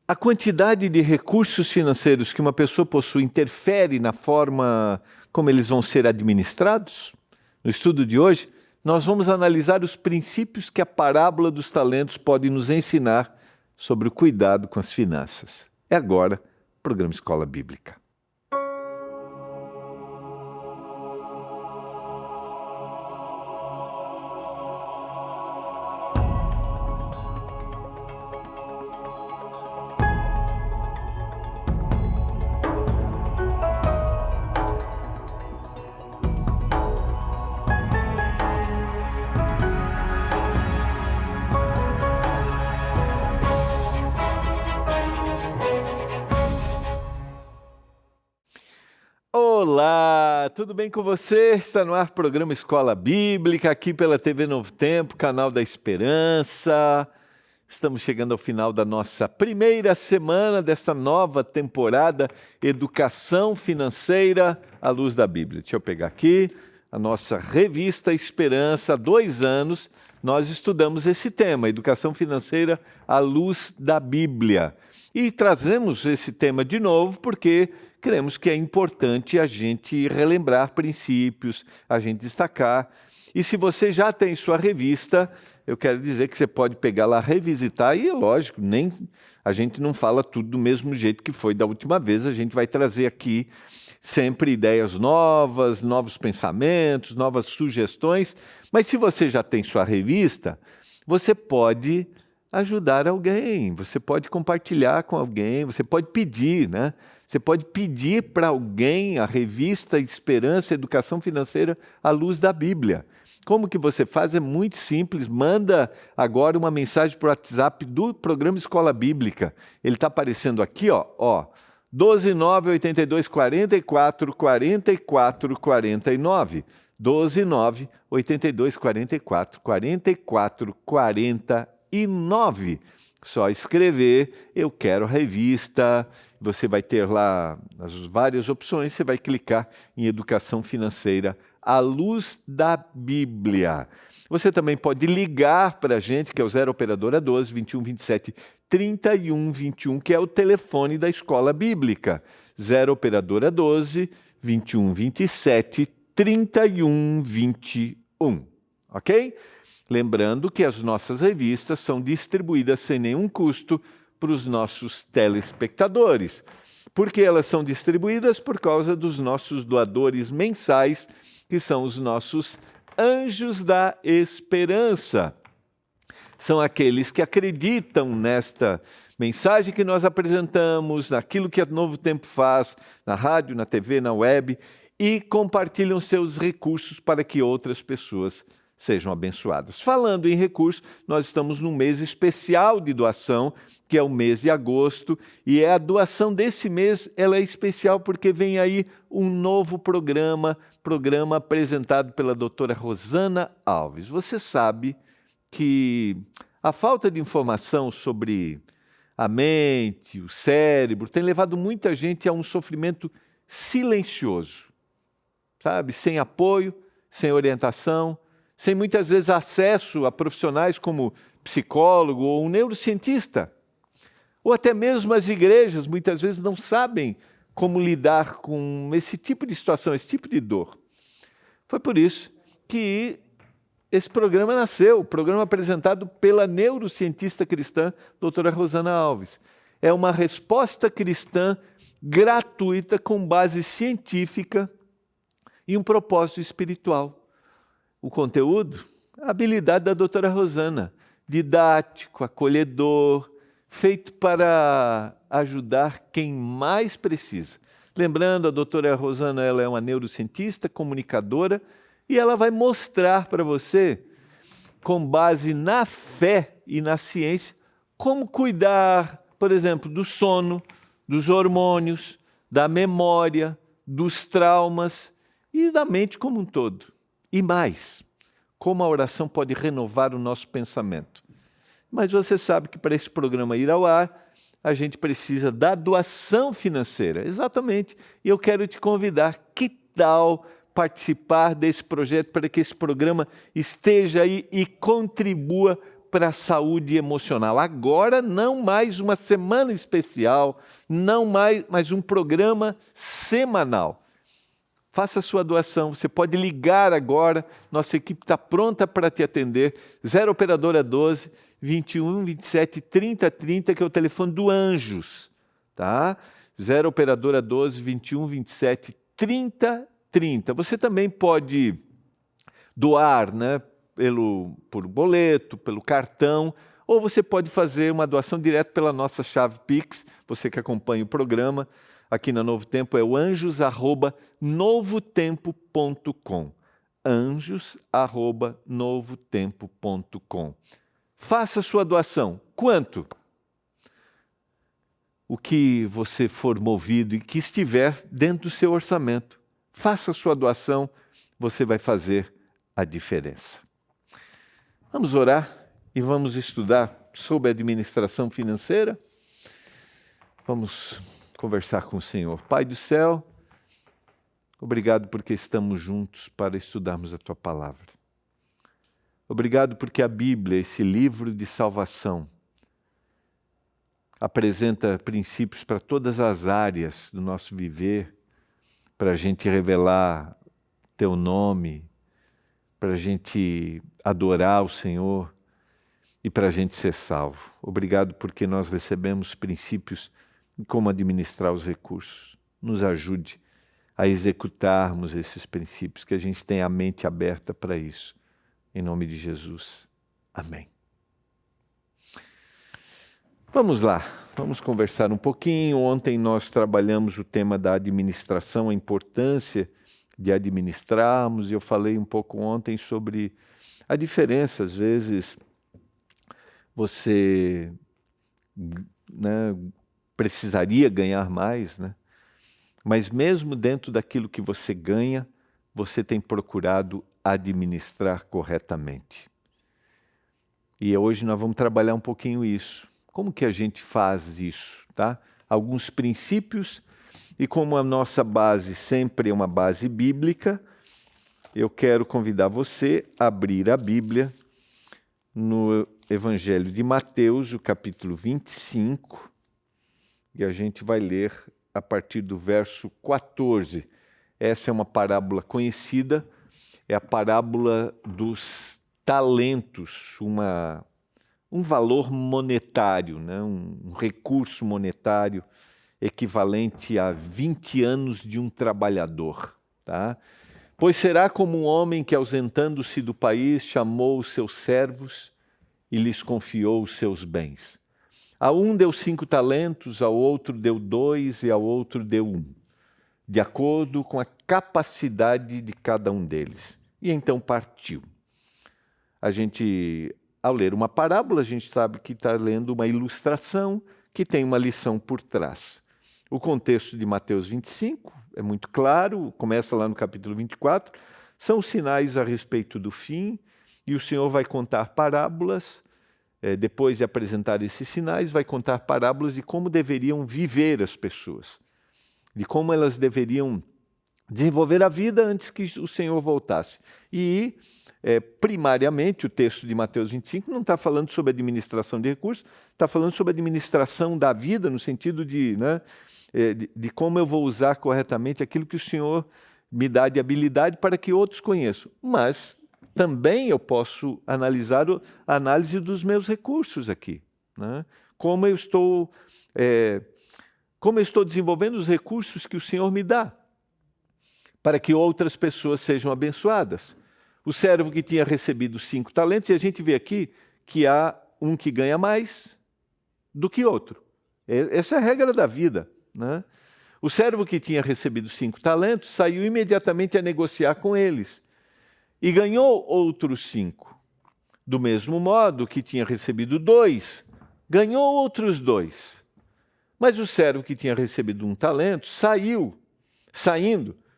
a quantidade de recursos financeiros que uma pessoa possui interfere na forma como eles vão ser administrados? No estudo de hoje, nós vamos analisar os princípios que a parábola dos talentos pode nos ensinar sobre o cuidado com as finanças. É agora, programa Escola Bíblica. Olá, tudo bem com você? Está no ar o programa Escola Bíblica, aqui pela TV Novo Tempo, canal da Esperança. Estamos chegando ao final da nossa primeira semana dessa nova temporada Educação Financeira à Luz da Bíblia. Deixa eu pegar aqui a nossa revista Esperança. Há 2 anos nós estudamos esse tema, Educação Financeira à Luz da Bíblia. E trazemos esse tema de novo porque cremos que é importante a gente relembrar princípios, a gente destacar. E se você já tem sua revista, eu quero dizer que você pode pegar lá, revisitar, e é lógico, a gente não fala tudo do mesmo jeito que foi da última vez, a gente vai trazer aqui sempre ideias novas, novos pensamentos, novas sugestões, mas se você já tem sua revista, você pode ajudar alguém, você pode compartilhar com alguém, você pode pedir, né? Você pode pedir para alguém a revista Esperança Educação Financeira à Luz da Bíblia. Como que você faz? É muito simples. Manda agora uma mensagem para o WhatsApp do programa Escola Bíblica. Ele está aparecendo aqui, ó. 129 82 44 44 49. 129 82 44 44 49. Só escrever, eu quero a revista, você vai ter lá as várias opções, você vai clicar em Educação Financeira à Luz da Bíblia. Você também pode ligar para a gente, que é o 0 Operadora 12 21 27 31 21, que é o telefone da Escola Bíblica. 0 Operadora 12 21 27 31 21, ok? Lembrando que as nossas revistas são distribuídas sem nenhum custo para os nossos telespectadores. Por que elas são distribuídas? Por causa dos nossos doadores mensais, que são os nossos anjos da esperança. São aqueles que acreditam nesta mensagem que nós apresentamos, naquilo que a Novo Tempo faz, na rádio, na TV, na web, e compartilham seus recursos para que outras pessoas sejam abençoadas. Falando em recursos, nós estamos num mês especial de doação, que é o mês de agosto, e a doação desse mês ela é especial porque vem aí um novo programa apresentado pela doutora Rosana Alves. Você sabe que a falta de informação sobre a mente, o cérebro, tem levado muita gente a um sofrimento silencioso, sabe? Sem apoio, sem orientação, sem muitas vezes acesso a profissionais como psicólogo ou um neurocientista. Ou até mesmo as igrejas muitas vezes não sabem como lidar com esse tipo de situação, esse tipo de dor. Foi por isso que esse programa nasceu, o programa apresentado pela neurocientista cristã, doutora Rosana Alves. É uma resposta cristã gratuita com base científica e um propósito espiritual. O conteúdo, a habilidade da doutora Rosana, didático, acolhedor, feito para ajudar quem mais precisa. Lembrando, a doutora Rosana ela é uma neurocientista, comunicadora, e ela vai mostrar para você, com base na fé e na ciência, como cuidar, por exemplo, do sono, dos hormônios, da memória, dos traumas e da mente como um todo. E mais, como a oração pode renovar o nosso pensamento. Mas você sabe que para esse programa ir ao ar, a gente precisa da doação financeira. Exatamente. E eu quero te convidar, que tal participar desse projeto para que esse programa esteja aí e contribua para a saúde emocional. Agora, não mais uma semana especial, não mais, mas um programa semanal. Faça a sua doação, você pode ligar agora, nossa equipe está pronta para te atender. 0 Operadora 12 21 27 30 30, que é o telefone do Anjos, tá? 0 Operadora 12 21 27 30 30. Você também pode doar, né, por boleto, pelo cartão, ou você pode fazer uma doação direto pela nossa chave Pix. Você que acompanha o programa aqui na Novo Tempo é o anjos@novotempo.com. anjos@novotempo.com. Faça sua doação. Quanto? O que você for movido e que estiver dentro do seu orçamento. Faça sua doação, você vai fazer a diferença. Vamos orar e vamos estudar sobre administração financeira. Vamos conversar com o Senhor. Pai do céu, obrigado porque estamos juntos para estudarmos a Tua palavra. Obrigado porque a Bíblia, esse livro de salvação, apresenta princípios para todas as áreas do nosso viver, para a gente revelar Teu nome, para a gente adorar o Senhor e para a gente ser salvo. Obrigado porque nós recebemos princípios de como administrar os recursos. Nos ajude a executarmos esses princípios, que a gente tenha a mente aberta para isso. Em nome de Jesus. Amém. Vamos lá, vamos conversar um pouquinho. Ontem nós trabalhamos o tema da administração, a importância de administrarmos, e eu falei um pouco ontem sobre a diferença. Às vezes você, né, precisaria ganhar mais, né? Mas mesmo dentro daquilo que você ganha, você tem procurado administrar corretamente. E hoje nós vamos trabalhar um pouquinho isso. Como que a gente faz isso, tá? Alguns princípios. E como a nossa base sempre é uma base bíblica, eu quero convidar você a abrir a Bíblia no Evangelho de Mateus, o capítulo 25, e a gente vai ler a partir do verso 14. Essa é uma parábola conhecida, é a parábola dos talentos, um valor monetário, né? Um recurso monetário equivalente a 20 anos de um trabalhador. Tá? Pois será como um homem que, ausentando-se do país, chamou os seus servos e lhes confiou os seus bens. A um deu 5 talentos, ao outro deu 2 e ao outro deu 1, de acordo com a capacidade de cada um deles. E então partiu. A gente, ao ler uma parábola, a gente sabe que está lendo uma ilustração que tem uma lição por trás. O contexto de Mateus 25 é muito claro, começa lá no capítulo 24, são os sinais a respeito do fim, e o Senhor vai contar parábolas, depois de apresentar esses sinais, vai contar parábolas de como deveriam viver as pessoas, de como elas deveriam desenvolver a vida antes que o Senhor voltasse. E, primariamente, o texto de Mateus 25 não está falando sobre administração de recursos, está falando sobre administração da vida, no sentido de como eu vou usar corretamente aquilo que o Senhor me dá de habilidade para que outros conheçam. Mas também eu posso analisar a análise dos meus recursos aqui, né? Como eu estou desenvolvendo os recursos que o Senhor me dá, para que outras pessoas sejam abençoadas. O servo que tinha recebido 5 talentos, e a gente vê aqui que há um que ganha mais do que outro. Essa é a regra da vida, né? O servo que tinha recebido 5 talentos saiu imediatamente a negociar com eles e ganhou outros 5. Do mesmo modo, que tinha recebido 2, ganhou outros 2. Mas o servo que tinha recebido 1 talento saindo,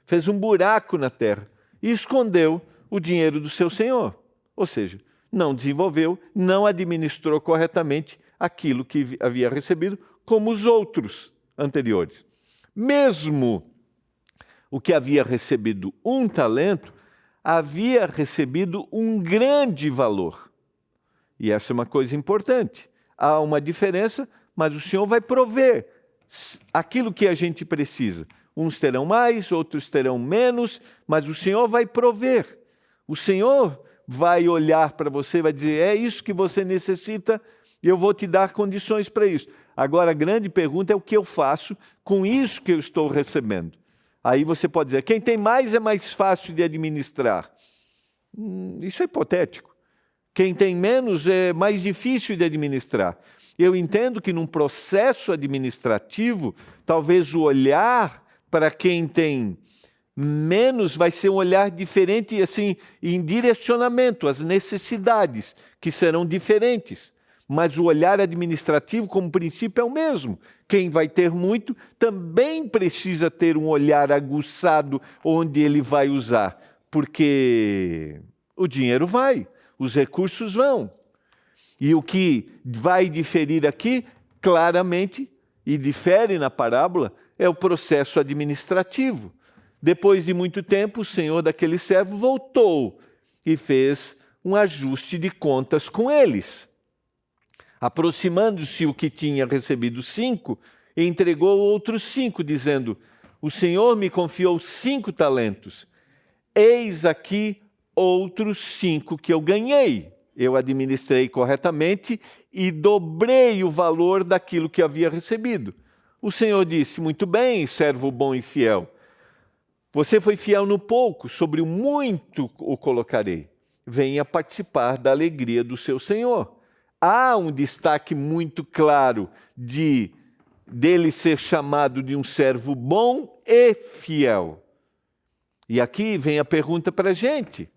fez um buraco na terra e escondeu o dinheiro do seu senhor. Ou seja, não desenvolveu, não administrou corretamente aquilo que havia recebido, como os outros anteriores. Mesmo o que havia recebido 1 talento, havia recebido um grande valor. E essa é uma coisa importante. Há uma diferença, mas o Senhor vai prover aquilo que a gente precisa. Uns terão mais, outros terão menos, mas o Senhor vai prover. O Senhor vai olhar para você e vai dizer, é isso que você necessita e eu vou te dar condições para isso. Agora, a grande pergunta é o que eu faço com isso que eu estou recebendo. Aí você pode dizer, quem tem mais é mais fácil de administrar. Isso é hipotético. Quem tem menos é mais difícil de administrar. Eu entendo que num processo administrativo, talvez o olhar para quem tem menos vai ser um olhar diferente, assim, em direcionamento às necessidades, que serão diferentes. Mas o olhar administrativo, como princípio, é o mesmo. Quem vai ter muito também precisa ter um olhar aguçado onde ele vai usar, porque o dinheiro vai, os recursos vão. E o que vai diferir aqui, claramente, e difere na parábola, é o processo administrativo. Depois de muito tempo, o senhor daquele servo voltou e fez um ajuste de contas com eles. Aproximando-se o que tinha recebido 5, entregou outros 5, dizendo, o Senhor me confiou 5 talentos. Eis aqui outros 5 que eu ganhei. Eu administrei corretamente e dobrei o valor daquilo que havia recebido. O Senhor disse, muito bem, servo bom e fiel. Você foi fiel no pouco, sobre o muito o colocarei. Venha participar da alegria do seu Senhor. Há um destaque muito claro dele ser chamado de um servo bom e fiel. E aqui vem a pergunta para a gente.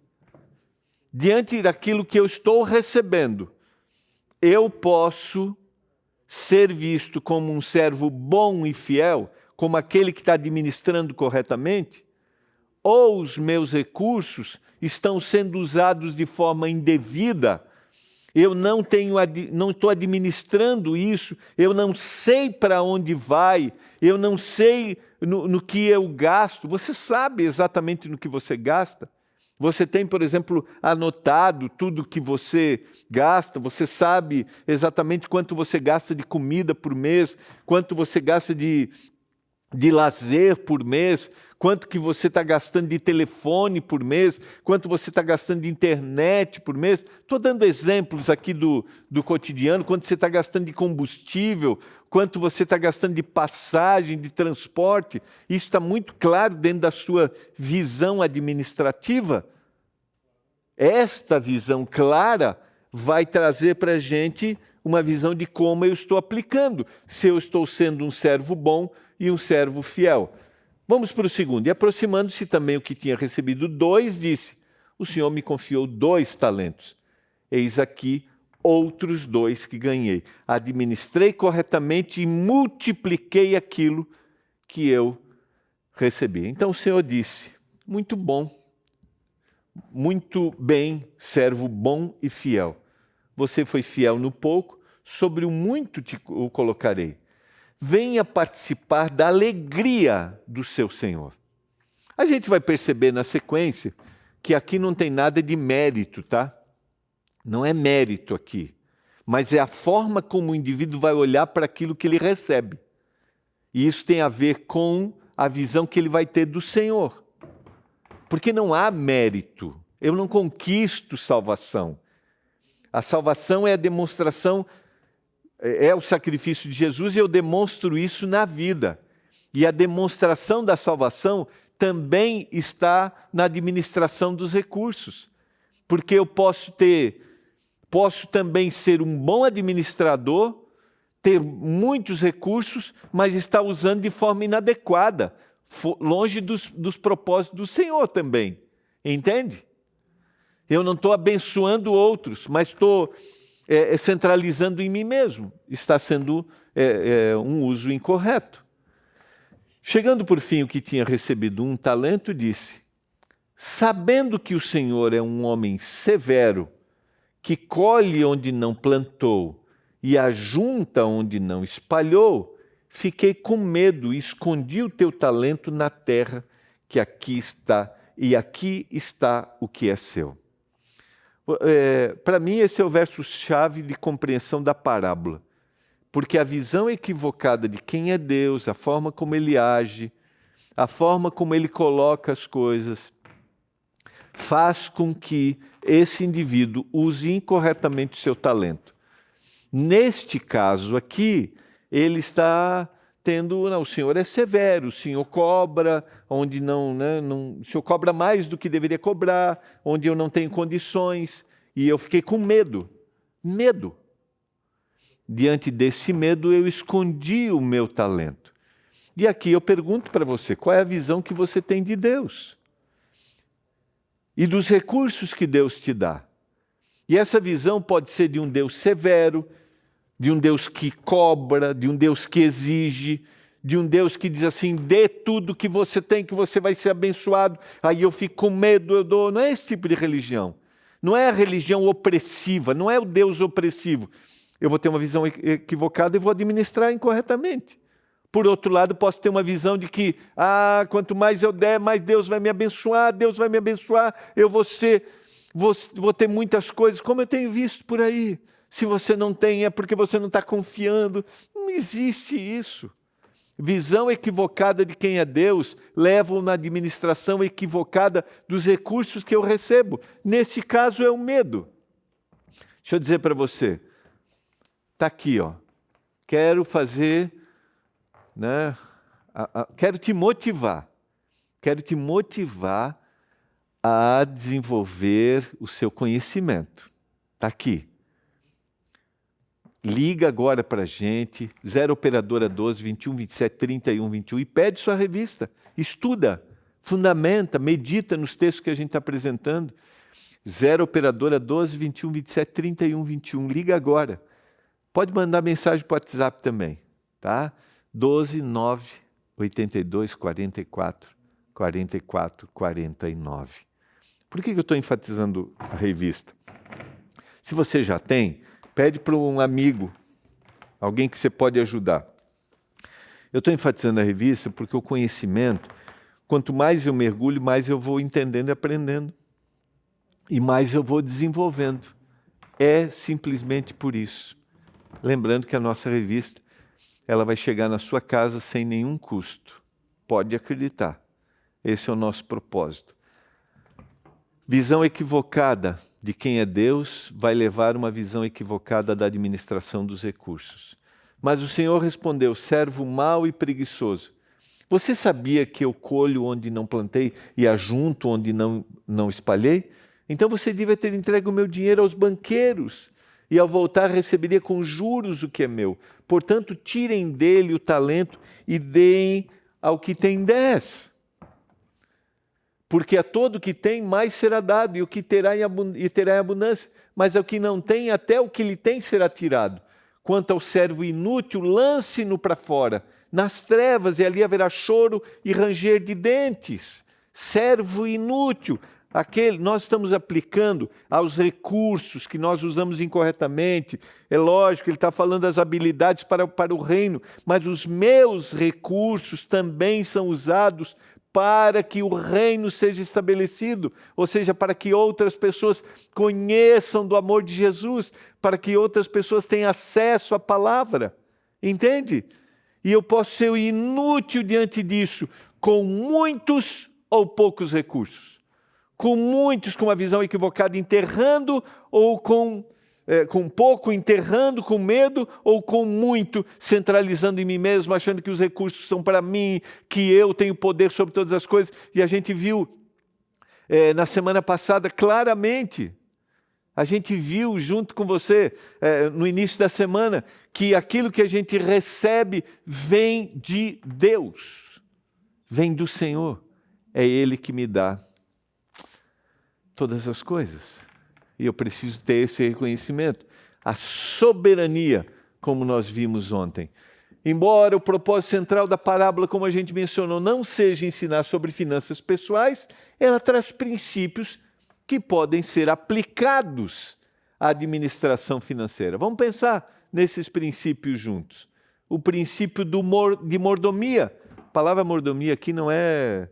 Diante daquilo que eu estou recebendo, eu posso ser visto como um servo bom e fiel, como aquele que está administrando corretamente? Ou os meus recursos estão sendo usados de forma indevida? Eu não estou administrando isso, eu não sei para onde vai, eu não sei no que eu gasto. Você sabe exatamente no que você gasta? Você tem, por exemplo, anotado tudo que você gasta, você sabe exatamente quanto você gasta de comida por mês, quanto você gasta de lazer por mês, quanto que você está gastando de telefone por mês, quanto você está gastando de internet por mês. Estou dando exemplos aqui do cotidiano, quanto você está gastando de combustível, quanto você está gastando de passagem, de transporte. Isso está muito claro dentro da sua visão administrativa. Esta visão clara vai trazer para a gente uma visão de como eu estou aplicando, se eu estou sendo um servo bom e um servo fiel. Vamos para o segundo. E aproximando-se também o que tinha recebido 2, disse, o Senhor me confiou 2 talentos. Eis aqui outros 2 que ganhei. Administrei corretamente e multipliquei aquilo que eu recebi. Então o Senhor disse, muito bom, muito bem, servo bom e fiel. Você foi fiel no pouco, sobre o muito te o colocarei. Venha participar da alegria do seu Senhor. A gente vai perceber na sequência que aqui não tem nada de mérito, tá? Não é mérito aqui, mas é a forma como o indivíduo vai olhar para aquilo que ele recebe. E isso tem a ver com a visão que ele vai ter do Senhor. Porque não há mérito. Eu não conquisto salvação. A salvação é a demonstração, é o sacrifício de Jesus e eu demonstro isso na vida. E a demonstração da salvação também está na administração dos recursos. Porque eu posso também ser um bom administrador, ter muitos recursos, mas estar usando de forma inadequada, longe dos propósitos do Senhor também. Entende? Eu não estou abençoando outros, mas estou centralizando em mim mesmo. Está sendo um uso incorreto. Chegando por fim o que tinha recebido 1 talento, disse, sabendo que o Senhor é um homem severo, que colhe onde não plantou e ajunta onde não espalhou, fiquei com medo e escondi o teu talento na terra que aqui está, e aqui está o que é seu. Para mim, esse é o verso-chave de compreensão da parábola. Porque a visão equivocada de quem é Deus, a forma como Ele age, a forma como Ele coloca as coisas, faz com que esse indivíduo use incorretamente o seu talento. Neste caso aqui, ele está tendo, não, o Senhor é severo, o Senhor cobra onde o Senhor cobra mais do que deveria cobrar, onde eu não tenho condições, e eu fiquei com medo. Diante desse medo, eu escondi o meu talento. E aqui eu pergunto para você, qual é a visão que você tem de Deus? E dos recursos que Deus te dá. E essa visão pode ser de um Deus severo, de um Deus que cobra, de um Deus que exige, de um Deus que diz assim, dê tudo que você tem, que você vai ser abençoado. Aí eu fico com medo, eu dou. Não é esse tipo de religião. Não é a religião opressiva, não é o Deus opressivo. Eu vou ter uma visão equivocada e vou administrar incorretamente. Por outro lado, posso ter uma visão de que, quanto mais eu der, mais Deus vai me abençoar, eu vou ter muitas coisas, como eu tenho visto por aí. Se você não tem, é porque você não está confiando. Não existe isso. Visão equivocada de quem é Deus leva a uma administração equivocada dos recursos que eu recebo. Nesse caso é o medo. Deixa eu dizer para você, está aqui, quero fazer... quero te motivar a desenvolver o seu conhecimento. Está aqui. Liga agora para a gente, 0 operadora 12 21 27 31 21 e pede sua revista. Estuda, fundamenta, medita nos textos que a gente está apresentando. 0 operadora 12 21 27 31 21. Liga agora. Pode mandar mensagem para o WhatsApp também, tá? 12 9 82 44 44 49. Por que eu estou enfatizando a revista? Se você já tem, pede para um amigo, alguém que você pode ajudar. Eu estou enfatizando a revista porque o conhecimento, quanto mais eu mergulho, mais eu vou entendendo e aprendendo. E mais eu vou desenvolvendo. É simplesmente por isso. Lembrando que a nossa revista, ela vai chegar na sua casa sem nenhum custo. Pode acreditar. Esse é o nosso propósito. Visão equivocada de quem é Deus vai levar uma visão equivocada da administração dos recursos. Mas o Senhor respondeu, servo mau e preguiçoso. Você sabia que eu colho onde não plantei e ajunto onde não espalhei? Então você devia ter entregue o meu dinheiro aos banqueiros e ao voltar receberia com juros o que é meu. Portanto, tirem dele o talento e deem ao que tem 10. Porque a todo que tem, mais será dado, e o que terá em abundância. Mas ao que não tem, até o que lhe tem será tirado. Quanto ao servo inútil, lance-no para fora, nas trevas, e ali haverá choro e ranger de dentes. Servo inútil. Nós estamos aplicando aos recursos que nós usamos incorretamente. É lógico, ele está falando das habilidades para o reino, mas os meus recursos também são usados para que o reino seja estabelecido, ou seja, para que outras pessoas conheçam do amor de Jesus, para que outras pessoas tenham acesso à palavra. Entende? E eu posso ser inútil diante disso, com muitos ou poucos recursos. Com muitos com uma visão equivocada, enterrando, ou com pouco, enterrando, com medo, ou com muito, centralizando em mim mesmo, achando que os recursos são para mim, que eu tenho poder sobre todas as coisas. E a gente viu na semana passada claramente, a gente viu junto com você, no início da semana, que aquilo que a gente recebe vem de Deus, vem do Senhor. É Ele que me dá todas as coisas. E eu preciso ter esse reconhecimento. A soberania, como nós vimos ontem. Embora o propósito central da parábola, como a gente mencionou, não seja ensinar sobre finanças pessoais, ela traz princípios que podem ser aplicados à administração financeira. Vamos pensar nesses princípios juntos. O princípio de mordomia. A palavra mordomia aqui não é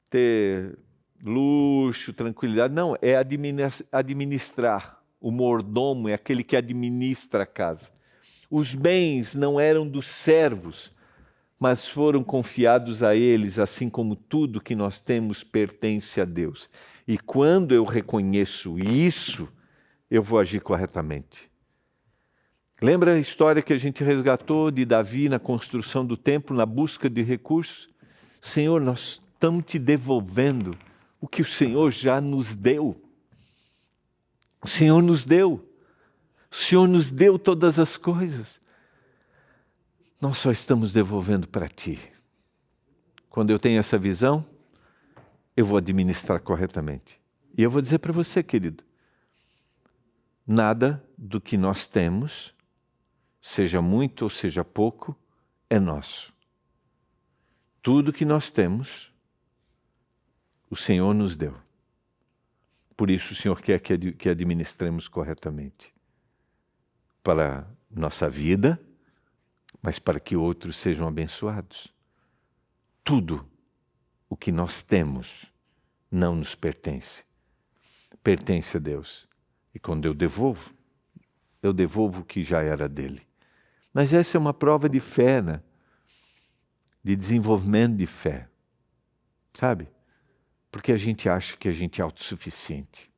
ter luxo, tranquilidade. Não, é administrar. O mordomo é aquele que administra a casa. Os bens não eram dos servos, mas foram confiados a eles, assim como tudo que nós temos pertence a Deus. E quando eu reconheço isso, eu vou agir corretamente. Lembra a história que a gente resgatou de Davi na construção do templo, na busca de recursos? Senhor, nós estamos te devolvendo o que o Senhor já nos deu. O Senhor nos deu. O Senhor nos deu todas as coisas. Nós só estamos devolvendo para Ti. Quando eu tenho essa visão, eu vou administrar corretamente. E eu vou dizer para você, querido, nada do que nós temos, seja muito ou seja pouco, é nosso. Tudo que nós temos, o Senhor nos deu. Por isso o Senhor quer que administremos corretamente. Para nossa vida, mas para que outros sejam abençoados. Tudo o que nós temos não nos pertence. Pertence a Deus. E quando eu devolvo o que já era dele. Mas essa é uma prova de fé, né? De desenvolvimento de fé. Sabe? Porque a gente acha que a gente é autossuficiente.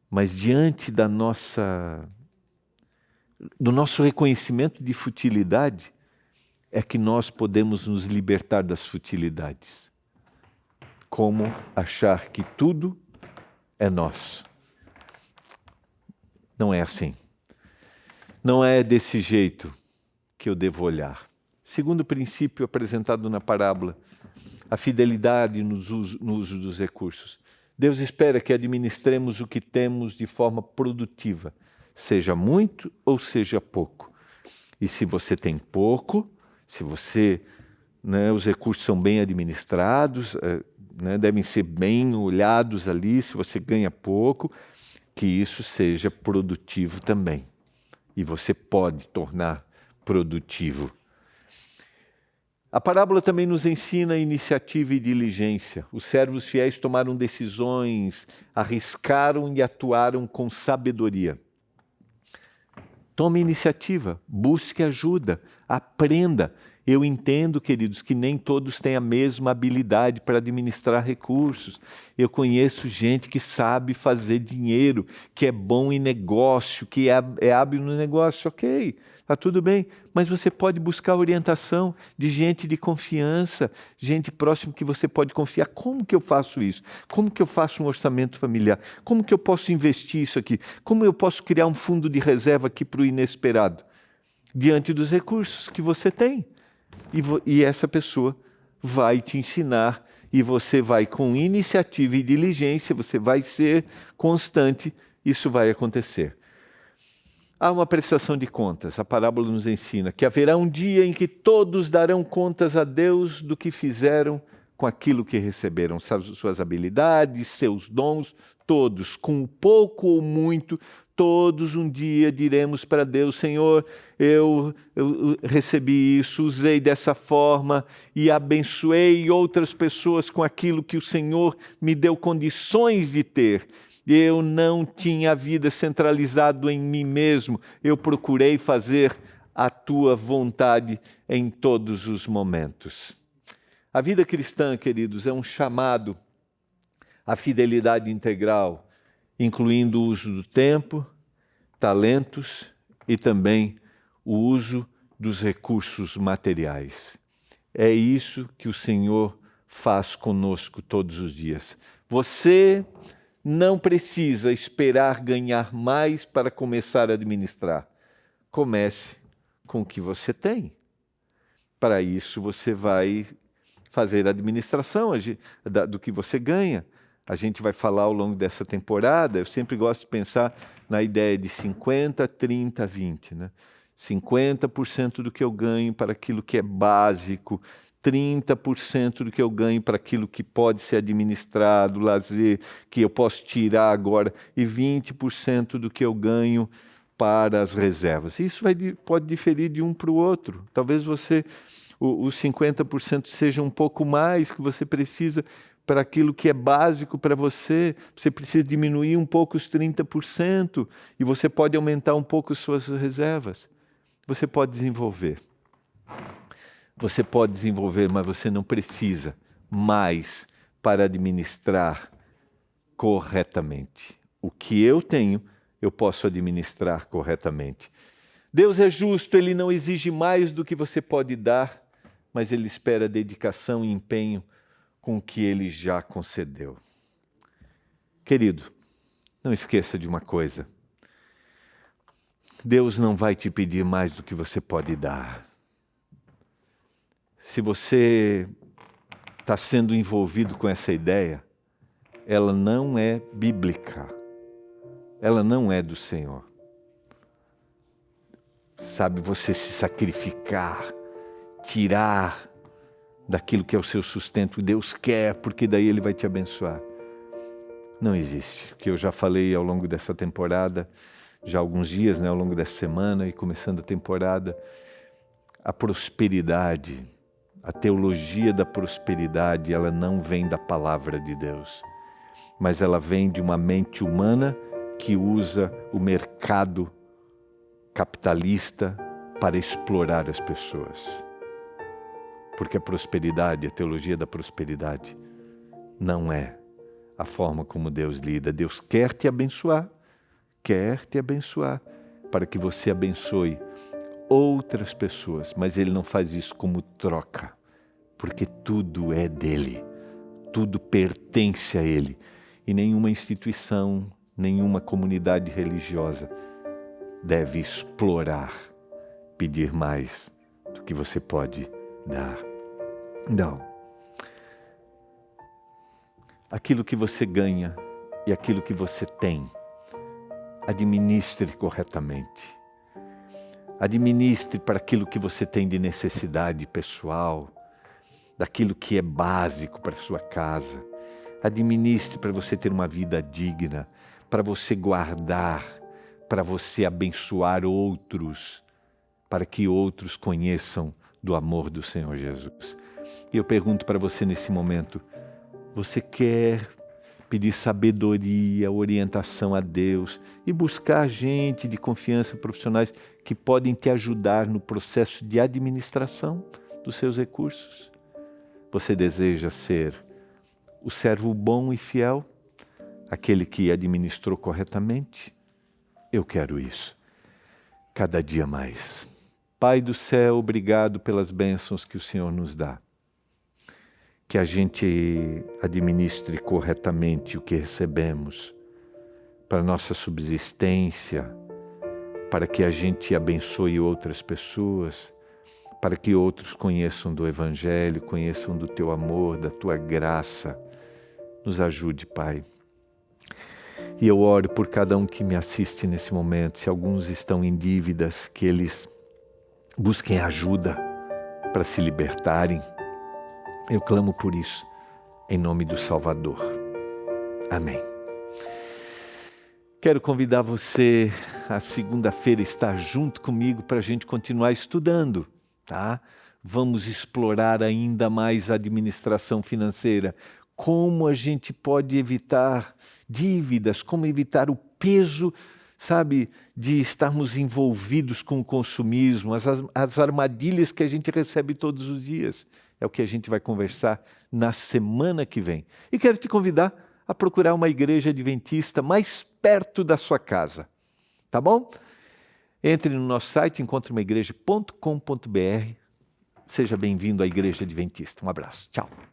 Mas diante do nosso reconhecimento de futilidade, é que nós podemos nos libertar das futilidades. Como achar que tudo é nosso. Não é assim. Não é desse jeito que eu devo olhar. Segundo princípio apresentado na parábola, a fidelidade no uso dos recursos. Deus espera que administremos o que temos de forma produtiva, seja muito ou seja pouco. E se você tem pouco, se você, os recursos são bem administrados, devem ser bem olhados ali, se você ganha pouco, que isso seja produtivo também. E você pode tornar produtivo. A parábola também nos ensina iniciativa e diligência. Os servos fiéis tomaram decisões, arriscaram e atuaram com sabedoria. Tome iniciativa, busque ajuda, aprenda. Eu entendo, queridos, que nem todos têm a mesma habilidade para administrar recursos. Eu conheço gente que sabe fazer dinheiro, que é bom em negócio, que é hábil no negócio. Ok, está tudo bem. Mas você pode buscar orientação de gente de confiança, gente próxima que você pode confiar. Como que eu faço isso? Como que eu faço um orçamento familiar? Como que eu posso investir isso aqui? Como eu posso criar um fundo de reserva aqui para o inesperado? Diante dos recursos que você tem. E essa pessoa vai te ensinar e você vai com iniciativa e diligência, você vai ser constante, isso vai acontecer. Há uma prestação de contas, a parábola nos ensina que haverá um dia em que todos darão contas a Deus do que fizeram com aquilo que receberam, suas habilidades, seus dons, todos, com pouco ou muito, todos um dia diremos para Deus, Senhor, eu recebi isso, usei dessa forma e abençoei outras pessoas com aquilo que o Senhor me deu condições de ter. Eu não tinha a vida centralizado em mim mesmo, eu procurei fazer a tua vontade em todos os momentos. A vida cristã, queridos, é um chamado à fidelidade integral, incluindo o uso do tempo, talentos e também o uso dos recursos materiais. É isso que o Senhor faz conosco todos os dias. Você não precisa esperar ganhar mais para começar a administrar. Comece com o que você tem. Para isso você vai fazer a administração do que você ganha. A gente vai falar ao longo dessa temporada, eu sempre gosto de pensar na ideia de 50, 30, 20. 50% do que eu ganho para aquilo que é básico, 30% do que eu ganho para aquilo que pode ser administrado, lazer, que eu posso tirar agora, e 20% do que eu ganho para as reservas. Isso pode diferir de um para o outro. Talvez os 50% seja um pouco mais que você precisa para aquilo que é básico para você. Você precisa diminuir um pouco os 30% e você pode aumentar um pouco as suas reservas. Você pode desenvolver. Você pode desenvolver, mas você não precisa mais para administrar corretamente. O que eu tenho, eu posso administrar corretamente. Deus é justo, Ele não exige mais do que você pode dar, mas Ele espera dedicação e empenho com o que Ele já concedeu. Querido, não esqueça de uma coisa. Deus não vai te pedir mais do que você pode dar. Se você está sendo envolvido com essa ideia, ela não é bíblica. Ela não é do Senhor. Sabe, você se sacrificar, tirar daquilo que é o seu sustento, Deus quer, porque daí Ele vai te abençoar. Não existe. O que eu já falei ao longo dessa temporada, já há alguns dias, ao longo dessa semana e começando a temporada, a prosperidade, a teologia da prosperidade, ela não vem da palavra de Deus, mas ela vem de uma mente humana que usa o mercado capitalista para explorar as pessoas. Porque a prosperidade, a teologia da prosperidade, não é a forma como Deus lida. Deus quer te abençoar para que você abençoe outras pessoas, mas Ele não faz isso como troca, porque tudo é dele, tudo pertence a Ele, e nenhuma instituição, nenhuma comunidade religiosa deve explorar, pedir mais do que você pode dar. Não. Aquilo que você ganha e aquilo que você tem, administre corretamente. Administre para aquilo que você tem de necessidade pessoal, daquilo que é básico para a sua casa. Administre para você ter uma vida digna, para você guardar, para você abençoar outros, para que outros conheçam do amor do Senhor Jesus. E eu pergunto para você nesse momento, você quer pedir sabedoria, orientação a Deus e buscar gente de confiança, profissionais que podem te ajudar no processo de administração dos seus recursos? Você deseja ser o servo bom e fiel, aquele que administrou corretamente? Eu quero isso, cada dia mais. Pai do céu, obrigado pelas bênçãos que o Senhor nos dá. Que a gente administre corretamente o que recebemos para nossa subsistência, para que a gente abençoe outras pessoas, para que outros conheçam do Evangelho, conheçam do Teu amor, da Tua graça. Nos ajude, Pai. E eu oro por cada um que me assiste nesse momento, se alguns estão em dívidas, que eles busquem ajuda para se libertarem. Eu clamo por isso, em nome do Salvador. Amém. Quero convidar você a segunda-feira estar junto comigo para a gente continuar estudando, tá? Vamos explorar ainda mais a administração financeira, como a gente pode evitar dívidas, como evitar o peso, sabe, de estarmos envolvidos com o consumismo, as armadilhas que a gente recebe todos os dias. É o que a gente vai conversar na semana que vem. E quero te convidar a procurar uma igreja adventista mais perto da sua casa. Tá bom? Entre no nosso site, encontreumaigreja.com.br. Seja bem-vindo à Igreja Adventista. Um abraço. Tchau.